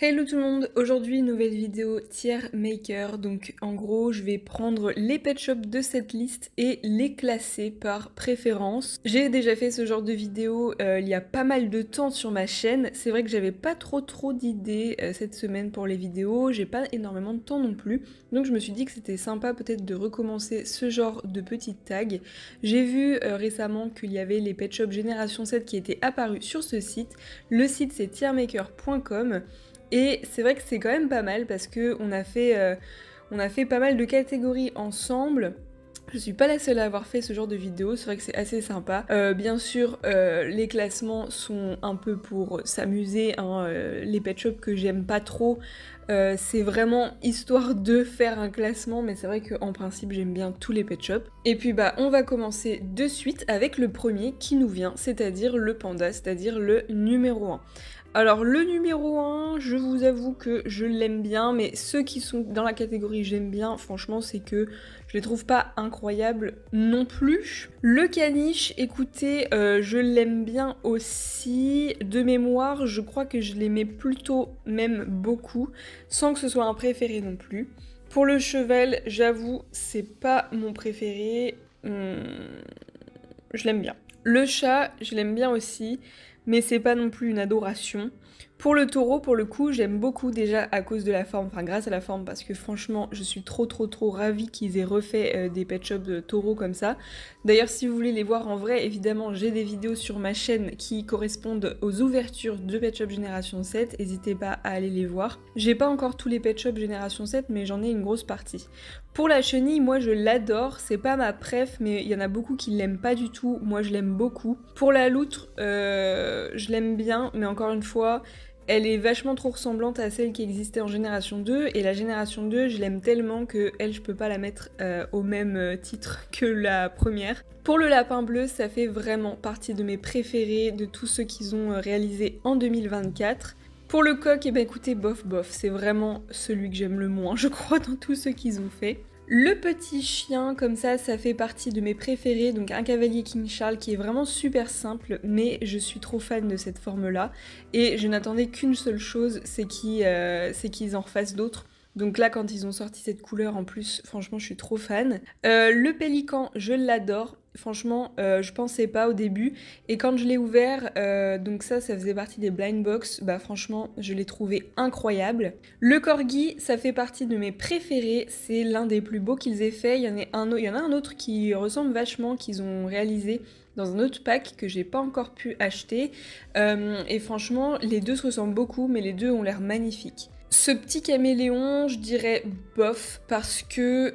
Hello tout le monde, aujourd'hui nouvelle vidéo tier maker, donc en gros je vais prendre les pet shops de cette liste et les classer par préférence. J'ai déjà fait ce genre de vidéo il y a pas mal de temps sur ma chaîne, c'est vrai que j'avais pas trop d'idées cette semaine pour les vidéos, j'ai pas énormément de temps non plus, donc je me suis dit que c'était sympa peut-être de recommencer ce genre de petites tags. J'ai vu récemment qu'il y avait les pet shops Génération 7 qui étaient apparus sur ce site, le site c'est tiermaker.com. Et c'est vrai que c'est quand même pas mal parce que on a fait pas mal de catégories ensemble. Je suis pas la seule à avoir fait ce genre de vidéo, c'est vrai que c'est assez sympa. Bien sûr, les classements sont un peu pour s'amuser, hein, les pet shops que j'aime pas trop, c'est vraiment histoire de faire un classement, mais c'est vrai qu'en principe j'aime bien tous les pet shops. Et puis bah on va commencer de suite avec le premier qui nous vient, c'est-à-dire le panda, c'est-à-dire le numéro 1. Alors le numéro 1, je vous avoue que je l'aime bien, mais ceux qui sont dans la catégorie j'aime bien, franchement c'est que je les trouve pas incroyables non plus. Le caniche, écoutez, je l'aime bien aussi. De mémoire, je crois que je l'aimais plutôt même beaucoup, sans que ce soit un préféré non plus. Pour le cheval, j'avoue, c'est pas mon préféré. Je l'aime bien. Le chat, je l'aime bien aussi, mais c'est pas non plus une adoration. Pour le taureau, pour le coup, j'aime beaucoup déjà à cause de la forme, enfin grâce à la forme, parce que franchement, je suis trop ravie qu'ils aient refait des pet shops de taureaux comme ça. D'ailleurs, si vous voulez les voir en vrai, évidemment, j'ai des vidéos sur ma chaîne qui correspondent aux ouvertures de Pet Shop Génération 7, n'hésitez pas à aller les voir. J'ai pas encore tous les Pet Shop Génération 7, mais j'en ai une grosse partie. Pour la chenille, moi je l'adore, c'est pas ma préf, mais il y en a beaucoup qui l'aiment pas du tout, moi je l'aime beaucoup. Pour la loutre, je l'aime bien, mais encore une fois, elle est vachement trop ressemblante à celle qui existait en Génération 2, et la Génération 2, je l'aime tellement que elle, je peux pas la mettre au même titre que la première. Pour le lapin bleu, ça fait vraiment partie de mes préférés, de tous ceux qu'ils ont réalisés en 2024. Pour le coq, eh ben écoutez, bof, c'est vraiment celui que j'aime le moins, je crois, dans tous ceux qu'ils ont fait. Le petit chien, comme ça fait partie de mes préférés, donc un cavalier King Charles qui est vraiment super simple, mais je suis trop fan de cette forme-là, et je n'attendais qu'une seule chose, c'est qu'ils en refassent d'autres. Donc là, quand ils ont sorti cette couleur en plus, franchement, je suis trop fan. Le pélican, je l'adore. Franchement, je pensais pas au début. Et quand je l'ai ouvert, donc ça faisait partie des blind box, bah franchement, je l'ai trouvé incroyable. Le corgi, ça fait partie de mes préférés. C'est l'un des plus beaux qu'ils aient fait. Il y en a un autre qui ressemble vachement, qu'ils ont réalisé dans un autre pack que j'ai pas encore pu acheter. Et franchement, les deux se ressemblent beaucoup, mais les deux ont l'air magnifiques. Ce petit caméléon, je dirais bof, parce que,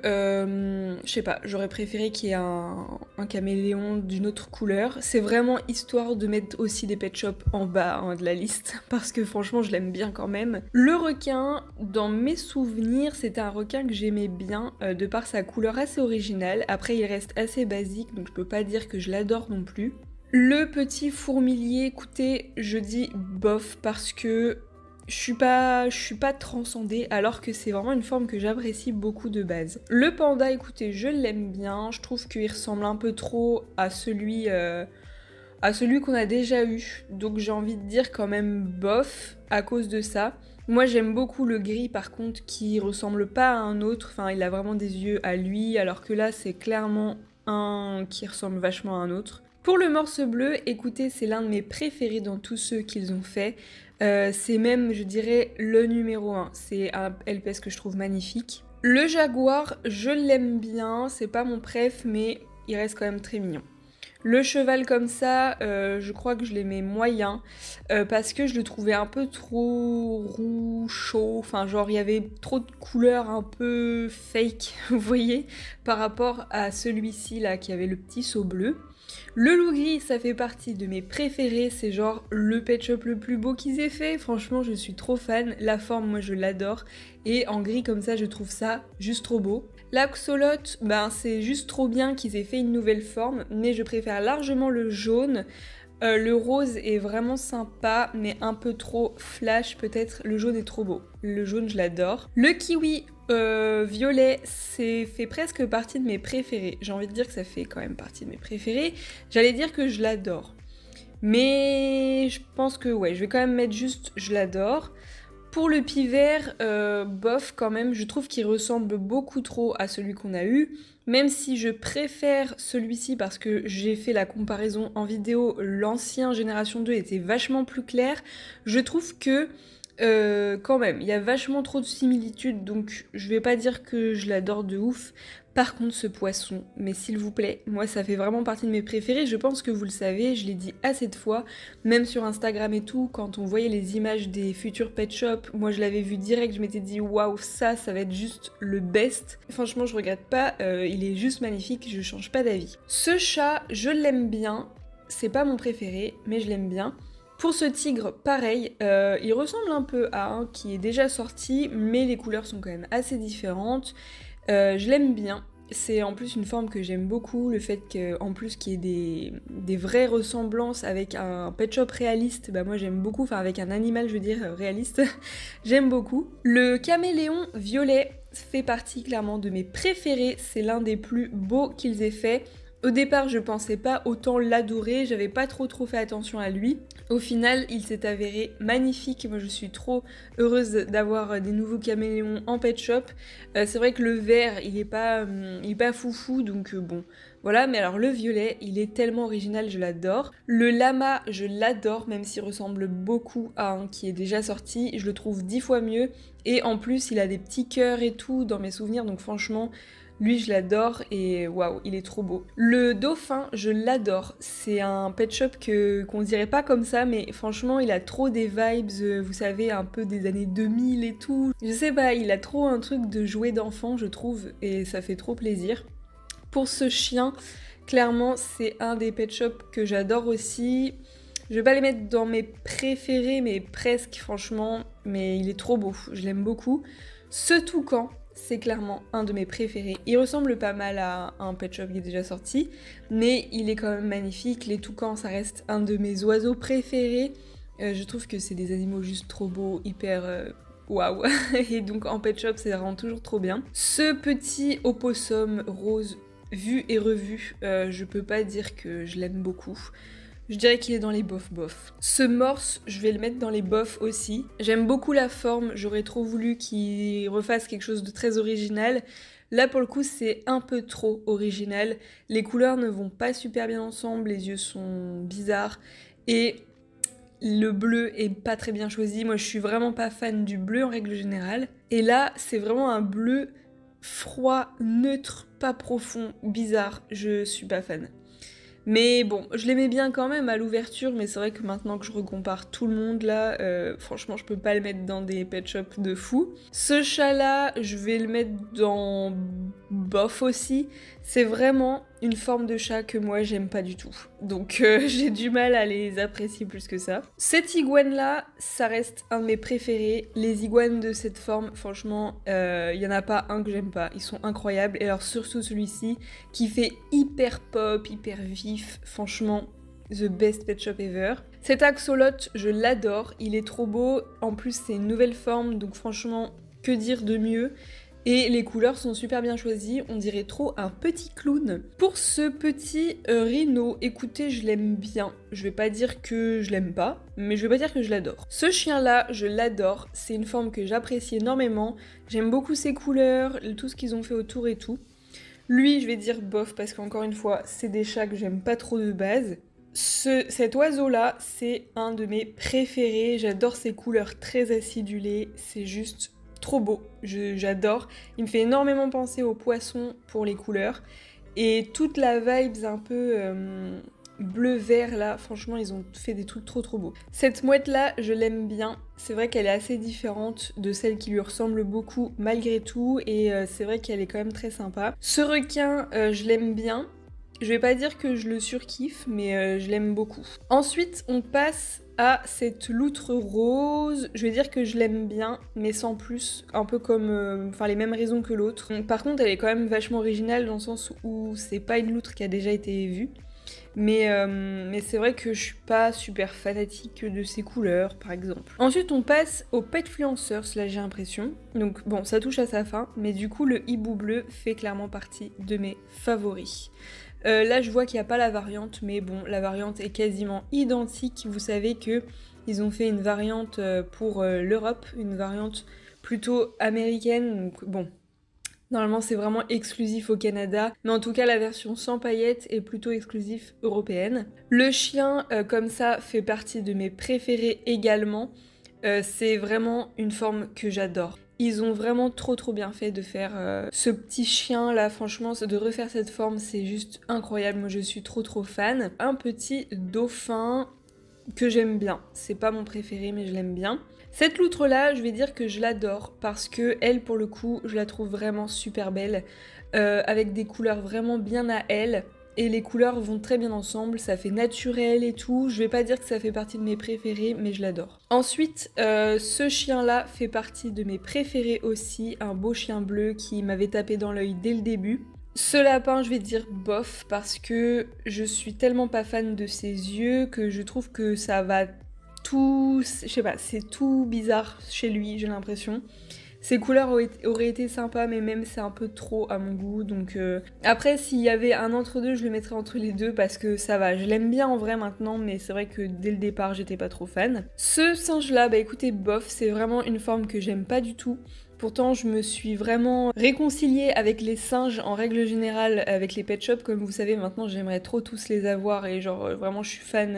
je sais pas, j'aurais préféré qu'il y ait un caméléon d'une autre couleur. C'est vraiment histoire de mettre aussi des pet shops en bas hein, de la liste, parce que franchement, je l'aime bien quand même. Le requin, dans mes souvenirs, c'était un requin que j'aimais bien, de par sa couleur assez originale. Après, il reste assez basique, donc je peux pas dire que je l'adore non plus. Le petit fourmilier, écoutez, je dis bof, parce que je suis pas transcendée alors que c'est vraiment une forme que j'apprécie beaucoup de base. Le panda, écoutez, je l'aime bien. Je trouve qu'il ressemble un peu trop à celui qu'on a déjà eu. Donc j'ai envie de dire quand même bof à cause de ça. Moi j'aime beaucoup le gris par contre qui ressemble pas à un autre. Enfin il a vraiment des yeux à lui alors que là c'est clairement un qui ressemble vachement à un autre. Pour le morse bleu, écoutez, c'est l'un de mes préférés dans tous ceux qu'ils ont fait. C'est même, je dirais, le numéro 1. C'est un LPS que je trouve magnifique. Le jaguar, je l'aime bien, c'est pas mon préf, mais il reste quand même très mignon. Le cheval comme ça, je crois que je l'aimais moyen, parce que je le trouvais un peu trop roux, chaud, enfin genre il y avait trop de couleurs un peu fake, vous voyez, par rapport à celui-ci là qui avait le petit seau bleu. Le loup gris, ça fait partie de mes préférés, c'est genre le pet shop le plus beau qu'ils aient fait, franchement je suis trop fan, la forme moi je l'adore, et en gris comme ça je trouve ça juste trop beau. L'axolote, ben c'est juste trop bien qu'ils aient fait une nouvelle forme, mais je préfère largement le jaune. Le rose est vraiment sympa, mais un peu trop flash peut-être, le jaune est trop beau. Le jaune je l'adore. Le kiwi violet, c'est fait presque partie de mes préférés. J'ai envie de dire que ça fait quand même partie de mes préférés. J'allais dire que je l'adore. Mais je pense que ouais, je vais quand même mettre juste je l'adore. Pour le pivert, bof quand même, je trouve qu'il ressemble beaucoup trop à celui qu'on a eu. Même si je préfère celui-ci parce que j'ai fait la comparaison en vidéo, l'ancien Génération 2 était vachement plus clair. Je trouve que quand même, il y a vachement trop de similitudes, donc je vais pas dire que je l'adore de ouf. Par contre, ce poisson, mais s'il vous plaît, moi ça fait vraiment partie de mes préférés, je pense que vous le savez, je l'ai dit assez de fois, même sur Instagram et tout, quand on voyait les images des futurs pet shops, moi je l'avais vu direct, je m'étais dit waouh, ça va être juste le best. Franchement, je regrette pas, il est juste magnifique, je change pas d'avis. Ce chat, je l'aime bien, c'est pas mon préféré, mais je l'aime bien. Pour ce tigre, pareil, il ressemble un peu à un qui est déjà sorti, mais les couleurs sont quand même assez différentes. Je l'aime bien. C'est en plus une forme que j'aime beaucoup, le fait qu'en plus qu'il y ait des vraies ressemblances avec un pet shop réaliste, bah moi j'aime beaucoup, enfin avec un animal je veux dire réaliste, j'aime beaucoup. Le caméléon violet fait partie clairement de mes préférés, c'est l'un des plus beaux qu'ils aient fait. Au départ, je pensais pas autant l'adorer, j'avais pas trop fait attention à lui. Au final, il s'est avéré magnifique. Moi, je suis trop heureuse d'avoir des nouveaux caméléons en pet shop. C'est vrai que le vert, il est pas foufou, donc bon, voilà. Mais alors le violet, il est tellement original, je l'adore. Le lama, je l'adore, même s'il ressemble beaucoup à un qui est déjà sorti. Je le trouve 10 fois mieux. Et en plus, il a des petits cœurs et tout dans mes souvenirs, donc franchement... Lui, je l'adore et waouh, il est trop beau. Le dauphin, je l'adore. C'est un pet shop qu'on dirait pas comme ça, mais franchement, il a trop des vibes, vous savez, un peu des années 2000 et tout. Je sais pas, il a trop un truc de jouet d'enfant, je trouve, et ça fait trop plaisir. Pour ce chien, clairement, c'est un des pet shops que j'adore aussi. Je vais pas les mettre dans mes préférés, mais presque, franchement, mais il est trop beau, je l'aime beaucoup. Ce toucan, c'est clairement un de mes préférés. Il ressemble pas mal à un pet shop qui est déjà sorti, mais il est quand même magnifique. Les toucans, ça reste un de mes oiseaux préférés. Je trouve que c'est des animaux juste trop beaux, hyper... waouh. Et donc en pet shop, c'est vraiment toujours trop bien. Ce petit opossum rose, vu et revu, je peux pas dire que je l'aime beaucoup. Je dirais qu'il est dans les bof. Ce morse, je vais le mettre dans les bof aussi. J'aime beaucoup la forme, j'aurais trop voulu qu'il refasse quelque chose de très original. Là pour le coup c'est un peu trop original. Les couleurs ne vont pas super bien ensemble, les yeux sont bizarres et le bleu est pas très bien choisi. Moi je suis vraiment pas fan du bleu en règle générale. Et là c'est vraiment un bleu froid, neutre, pas profond, bizarre. Je suis pas fan. Mais bon, je l'aimais bien quand même à l'ouverture, mais c'est vrai que maintenant que je recompare tout le monde là, franchement je peux pas le mettre dans des pet shops de fou. Ce chat là, je vais le mettre dans bof aussi. C'est vraiment une forme de chat que moi j'aime pas du tout. Donc j'ai du mal à les apprécier plus que ça. Cette iguane là, ça reste un de mes préférés. Les iguanes de cette forme, franchement, y en a pas un que j'aime pas. Ils sont incroyables. Et alors surtout celui-ci, qui fait hyper pop, hyper vif. Franchement, the best pet shop ever. Cet axolote, je l'adore. Il est trop beau. En plus, c'est une nouvelle forme. Donc franchement, que dire de mieux ? Et les couleurs sont super bien choisies, on dirait trop un petit clown. Pour ce petit rhino, écoutez, je l'aime bien. Je vais pas dire que je l'aime pas, mais je vais pas dire que je l'adore. Ce chien-là, je l'adore. C'est une forme que j'apprécie énormément. J'aime beaucoup ses couleurs, tout ce qu'ils ont fait autour et tout. Lui, je vais dire bof, parce qu'encore une fois, c'est des chats que j'aime pas trop de base. Cet oiseau-là, c'est un de mes préférés. J'adore ses couleurs très acidulées. C'est juste... trop beau, j'adore. Il me fait énormément penser aux poissons pour les couleurs. Et toute la vibe un peu bleu-vert là, franchement ils ont fait des trucs trop beaux. Cette mouette là, je l'aime bien. C'est vrai qu'elle est assez différente de celle qui lui ressemble beaucoup malgré tout. Et c'est vrai qu'elle est quand même très sympa. Ce requin, je l'aime bien. Je vais pas dire que je le surkiffe, mais je l'aime beaucoup. Ensuite, on passe à cette loutre rose. Je vais dire que je l'aime bien, mais sans plus. Un peu comme... les mêmes raisons que l'autre. Par contre, elle est quand même vachement originale dans le sens où c'est pas une loutre qui a déjà été vue. Mais c'est vrai que je suis pas super fanatique de ces couleurs, par exemple. Ensuite, on passe au Petfluencers, là j'ai l'impression. Donc bon, ça touche à sa fin, mais du coup, le hibou bleu fait clairement partie de mes favoris. Là je vois qu'il n'y a pas la variante, mais bon, la variante est quasiment identique. Vous savez que Ils ont fait une variante pour l'Europe, une variante plutôt américaine, donc bon... Normalement, c'est vraiment exclusif au Canada, mais en tout cas, la version sans paillettes est plutôt exclusive européenne. Le chien, comme ça, fait partie de mes préférés également. C'est vraiment une forme que j'adore. Ils ont vraiment trop bien fait de faire ce petit chien là, franchement, de refaire cette forme, c'est juste incroyable. Moi, je suis trop fan. Un petit dauphin que j'aime bien. C'est pas mon préféré, mais je l'aime bien. Cette loutre là, je vais dire que je l'adore parce que elle, pour le coup, je la trouve vraiment super belle, avec des couleurs vraiment bien à elle. Et les couleurs vont très bien ensemble, ça fait naturel et tout. Je vais pas dire que ça fait partie de mes préférés, mais je l'adore. Ensuite, ce chien-là fait partie de mes préférés aussi, un beau chien bleu qui m'avait tapé dans l'œil dès le début. Ce lapin, je vais dire bof, parce que je suis tellement pas fan de ses yeux que je trouve que ça va tout... Je sais pas, c'est tout bizarre chez lui, j'ai l'impression. Ses couleurs auraient été sympas, mais même c'est un peu trop à mon goût, donc... Après, s'il y avait un entre-deux, je le mettrais entre les deux, parce que ça va. Je l'aime bien en vrai maintenant, mais c'est vrai que dès le départ, j'étais pas trop fan. Ce singe-là, bah écoutez, bof, c'est vraiment une forme que j'aime pas du tout. Pourtant, je me suis vraiment réconciliée avec les singes en règle générale, avec les pet shops. Comme vous savez, maintenant, j'aimerais trop tous les avoir et genre, vraiment, je suis fan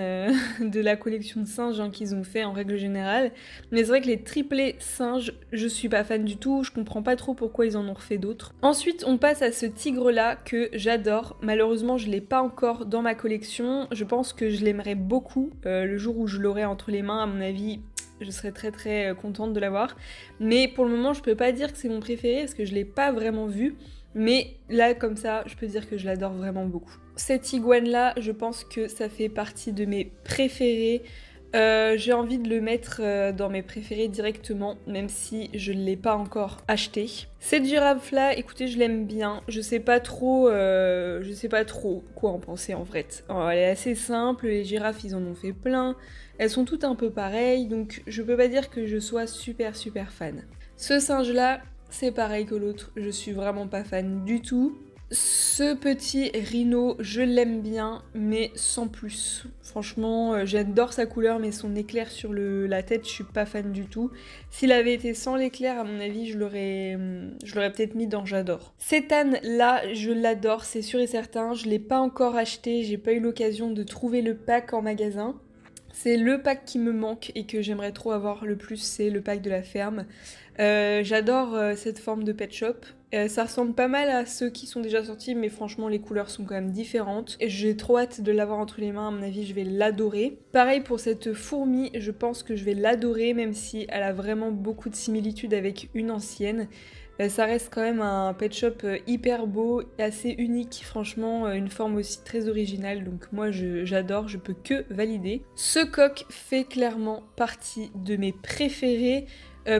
de la collection de singes hein, qu'ils ont fait en règle générale. Mais c'est vrai que les triplés singes, je suis pas fan du tout. Je comprends pas trop pourquoi ils en ont refait d'autres. Ensuite, on passe à ce tigre-là que j'adore. Malheureusement, je l'ai pas encore dans ma collection. Je pense que je l'aimerais beaucoup le jour où je l'aurai entre les mains, à mon avis. Je serais très contente de l'avoir. Mais pour le moment, je peux pas dire que c'est mon préféré parce que je l'ai pas vraiment vu. Mais là, comme ça, je peux dire que je l'adore vraiment beaucoup. Cette iguane-là, je pense que ça fait partie de mes préférés. J'ai envie de le mettre dans mes préférés directement, même si je ne l'ai pas encore acheté. Cette girafe-là, écoutez, je l'aime bien. Je sais pas trop quoi en penser en fait. Alors, elle est assez simple, les girafes, ils en ont fait plein. Elles sont toutes un peu pareilles, donc je peux pas dire que je sois super fan. Ce singe-là, c'est pareil que l'autre, je suis vraiment pas fan du tout. Ce petit rhino, je l'aime bien, mais sans plus. Franchement, j'adore sa couleur, mais son éclair sur la tête, je suis pas fan du tout. S'il avait été sans l'éclair, à mon avis, je l'aurais peut-être mis dans j'adore. Cet âne-là, je l'adore, c'est sûr et certain. Je l'ai pas encore acheté, j'ai pas eu l'occasion de trouver le pack en magasin. C'est le pack qui me manque et que j'aimerais trop avoir le plus, c'est le pack de la ferme. J'adore cette forme de pet shop. Ça ressemble pas mal à ceux qui sont déjà sortis, mais franchement les couleurs sont quand même différentes. J'ai trop hâte de l'avoir entre les mains, à mon avis je vais l'adorer. Pareil pour cette fourmi, je pense que je vais l'adorer, même si elle a vraiment beaucoup de similitudes avec une ancienne. Ça reste quand même un pet shop hyper beau, assez unique, franchement, une forme aussi très originale, donc moi j'adore, je peux que valider. Ce coq fait clairement partie de mes préférés.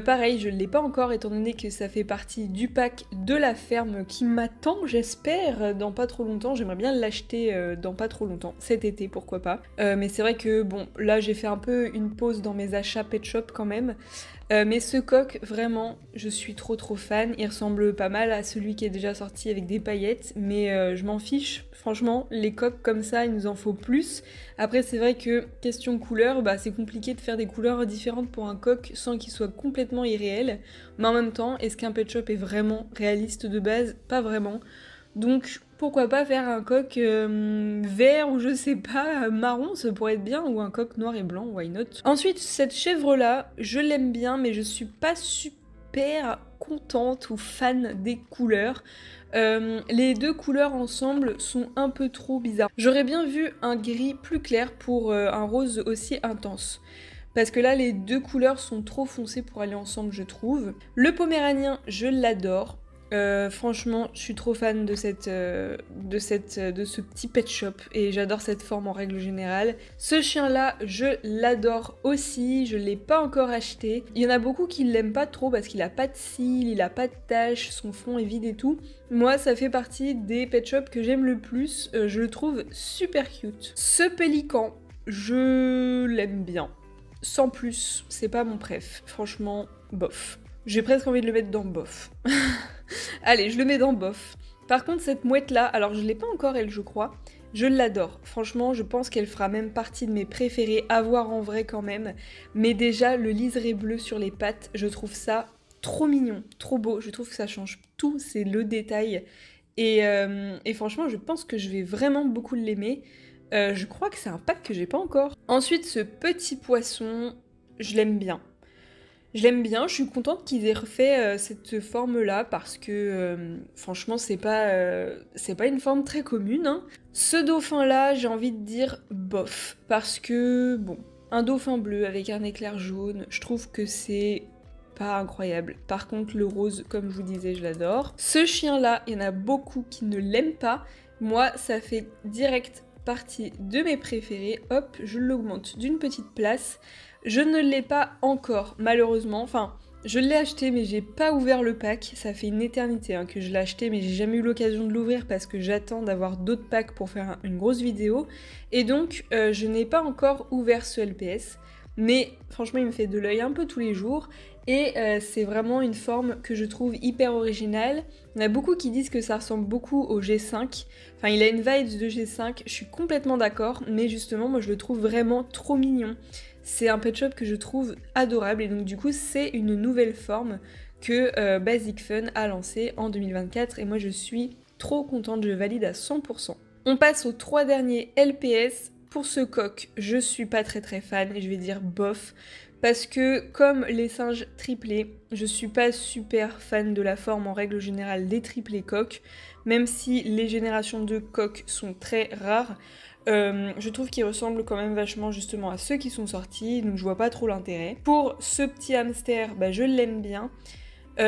Pareil, je ne l'ai pas encore étant donné que ça fait partie du pack de la ferme qui m'attend, j'espère, dans pas trop longtemps. J'aimerais bien l'acheter dans pas trop longtemps, cet été, pourquoi pas. Mais c'est vrai que, bon, là j'ai fait un peu une pause dans mes achats pet shop quand même. Mais ce coq, vraiment, je suis trop fan. Il ressemble pas mal à celui qui est déjà sorti avec des paillettes, mais je m'en fiche. Franchement, les coqs comme ça, il nous en faut plus. Après, c'est vrai que, question couleur, bah, c'est compliqué de faire des couleurs différentes pour un coq sans qu'il soit complètement irréel. Mais en même temps, est-ce qu'un pet shop est vraiment réaliste de base? Pas vraiment. Donc pourquoi pas faire un coq vert ou je sais pas, marron, ça pourrait être bien, ou un coq noir et blanc, why not. Ensuite, cette chèvre-là, je l'aime bien, mais je suis pas super contente ou fan des couleurs. Les deux couleurs ensemble sont un peu trop bizarres. J'aurais bien vu un gris plus clair pour un rose aussi intense. Parce que là, les deux couleurs sont trop foncées pour aller ensemble, je trouve. Le poméranien, je l'adore. Franchement, je suis trop fan de ce petit pet shop et j'adore cette forme en règle générale. Ce chien-là, je l'adore aussi, je l'ai pas encore acheté. Il y en a beaucoup qui l'aiment pas trop parce qu'il a pas de cils, il a pas de taches, son front est vide et tout. Moi, ça fait partie des pet shops que j'aime le plus, je le trouve super cute. Ce pélican, je l'aime bien. Sans plus, c'est pas mon préf. Franchement, bof. J'ai presque envie de le mettre dans bof. Allez, je le mets dans bof. Par contre, cette mouette-là, alors je l'ai pas encore elle, je crois, Je l'adore. Franchement, je pense qu'elle fera même partie de mes préférés à voir en vrai quand même. Mais déjà, le liseré bleu sur les pattes, je trouve ça trop mignon, trop beau. Je trouve que ça change tout, c'est le détail. Et franchement, je pense que je vais vraiment beaucoup l'aimer. Je crois que c'est un pack que j'ai pas encore. Ensuite, ce petit poisson, je l'aime bien. Je l'aime bien, je suis contente qu'ils aient refait cette forme-là parce que franchement, c'est pas une forme très commune, hein. Ce dauphin-là, j'ai envie de dire bof. Parce que, bon, un dauphin bleu avec un éclair jaune, je trouve que c'est pas incroyable. Par contre, le rose, comme je vous disais, je l'adore. Ce chien-là, il y en a beaucoup qui ne l'aiment pas. Moi, ça fait direct partie de mes préférés. Hop, je l'augmente d'une petite place. Je ne l'ai pas encore, malheureusement. Enfin, je l'ai acheté, mais j'ai pas ouvert le pack. Ça fait une éternité hein, que je l'ai acheté, mais j'ai jamais eu l'occasion de l'ouvrir parce que j'attends d'avoir d'autres packs pour faire une grosse vidéo. Et donc, je n'ai pas encore ouvert ce LPS. Mais franchement, il me fait de l'œil un peu tous les jours. Et c'est vraiment une forme que je trouve hyper originale. Il y en a beaucoup qui disent que ça ressemble beaucoup au G5. Enfin, il a une vibe de G5, je suis complètement d'accord. Mais justement, moi, je le trouve vraiment trop mignon. C'est un pet shop que je trouve adorable. Et donc, du coup, c'est une nouvelle forme que Basic Fun a lancée en 2024. Et moi, je suis trop contente, je valide à 100%. On passe aux 3 derniers LPS. Pour ce coq, je suis pas très fan et je vais dire bof. Parce que comme les singes triplés, je suis pas super fan de la forme en règle générale des triplés coqs. Même si les générations de coqs sont très rares. Je trouve qu'ils ressemblent quand même vachement justement à ceux qui sont sortis, donc je vois pas trop l'intérêt. Pour ce petit hamster, bah, je l'aime bien.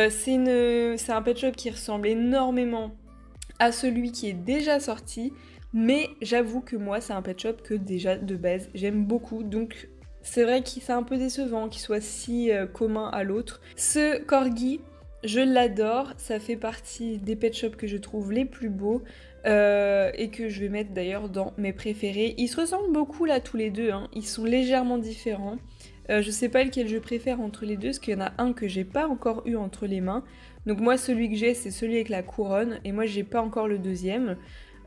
C'est un pet shop qui ressemble énormément à celui qui est déjà sorti, mais j'avoue que moi c'est un pet shop que déjà de base j'aime beaucoup, donc c'est vrai que c'est un peu décevant qu'il soit si commun à l'autre. Ce corgi, je l'adore, ça fait partie des pet shops que je trouve les plus beaux. Et que je vais mettre d'ailleurs dans mes préférés. Ils se ressemblent beaucoup là tous les deux, hein. Ils sont légèrement différents. Je sais pas lequel je préfère entre les deux, parce qu'il y en a un que j'ai pas encore eu entre les mains. Donc moi celui que j'ai c'est celui avec la couronne, et moi j'ai pas encore le deuxième.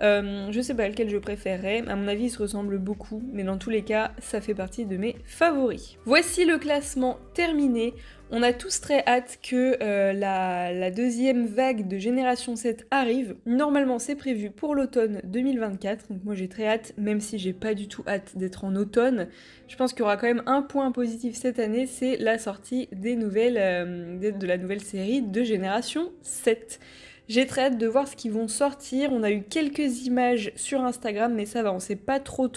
Je sais pas lequel je préférerais, à mon avis ils se ressemblent beaucoup, mais dans tous les cas ça fait partie de mes favoris. Voici le classement terminé. On a tous très hâte que la deuxième vague de Génération 7 arrive. Normalement c'est prévu pour l'automne 2024, donc moi j'ai très hâte, même si j'ai pas du tout hâte d'être en automne. Je pense qu'il y aura quand même un point positif cette année, c'est la sortie des nouvelles, de la nouvelle série de Génération 7. J'ai très hâte de voir ce qu'ils vont sortir. On a eu quelques images sur Instagram, mais ça va, on s'est pas trop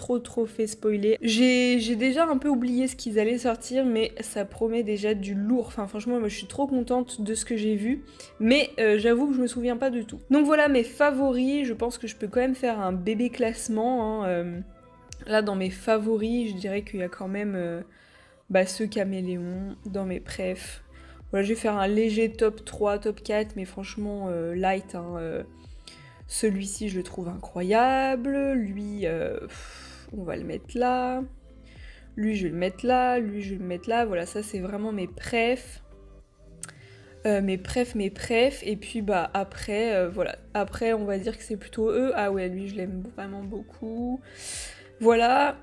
fait spoiler. J'ai déjà un peu oublié ce qu'ils allaient sortir, mais ça promet déjà du lourd. Enfin franchement, moi je suis trop contente de ce que j'ai vu, mais j'avoue que je me souviens pas du tout. Donc voilà mes favoris, je pense que je peux quand même faire un bébé classement, hein. Là dans mes favoris, je dirais qu'il y a quand même ce caméléon dans mes préfs. Voilà, je vais faire un léger top 3, top 4, mais franchement light, hein. Celui-ci je le trouve incroyable, lui on va le mettre là, lui je vais le mettre là, lui je vais le mettre là, voilà ça c'est vraiment mes préfs. Mes préfs, et puis bah après, voilà, après on va dire que c'est plutôt eux. Ah ouais, lui je l'aime vraiment beaucoup. Voilà,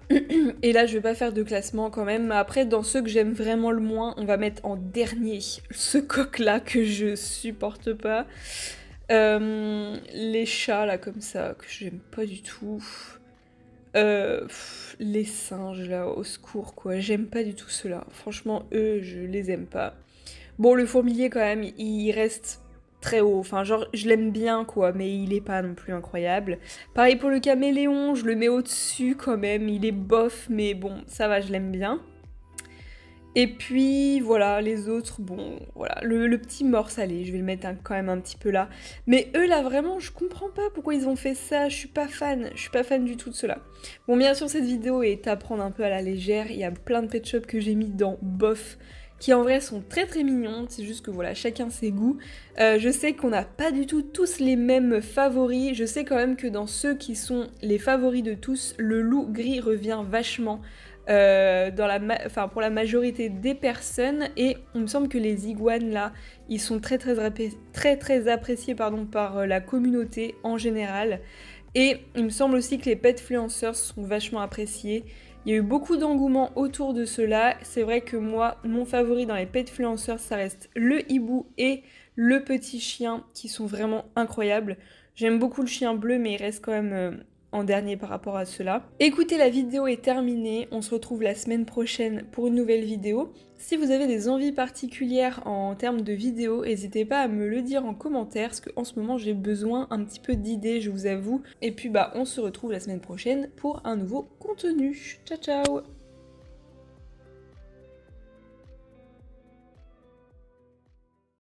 et là je vais pas faire de classement quand même, mais après dans ceux que j'aime vraiment le moins, on va mettre en dernier ce coq là que je supporte pas. Les chats là comme ça, que j'aime pas du tout. Les singes là, au secours quoi, j'aime pas du tout ceux-là. Franchement eux, je les aime pas. Bon le fourmilier quand même, il reste très haut, enfin genre je l'aime bien quoi, mais il est pas non plus incroyable. Pareil pour le caméléon, je le mets au-dessus quand même, il est bof, mais bon ça va, je l'aime bien. Et puis voilà, les autres, bon voilà, le petit morse, allez, je vais le mettre quand même un petit peu là. Mais eux là vraiment, je comprends pas pourquoi ils ont fait ça, je suis pas fan du tout de cela. Bon bien sûr cette vidéo est à prendre un peu à la légère, il y a plein de pet shops que j'ai mis dans bof, qui en vrai sont très mignons, c'est juste que voilà, chacun ses goûts. Je sais qu'on n'a pas du tout tous les mêmes favoris, je sais quand même que dans ceux qui sont les favoris de tous, le loup gris revient vachement pour la majorité des personnes, et il me semble que les iguanes là, ils sont très appréciés pardon, par la communauté en général. Et il me semble aussi que les petfluencers sont vachement appréciés. Il y a eu beaucoup d'engouement autour de cela. C'est vrai que moi, mon favori dans les petfluencers, ça reste le hibou et le petit chien qui sont vraiment incroyables. J'aime beaucoup le chien bleu, mais il reste quand même en dernier par rapport à cela. Écoutez, la vidéo est terminée. On se retrouve la semaine prochaine pour une nouvelle vidéo. Si vous avez des envies particulières en termes de vidéos, n'hésitez pas à me le dire en commentaire, parce qu'en ce moment j'ai besoin un petit peu d'idées, je vous avoue. Et puis on se retrouve la semaine prochaine pour un nouveau contenu. Ciao ciao!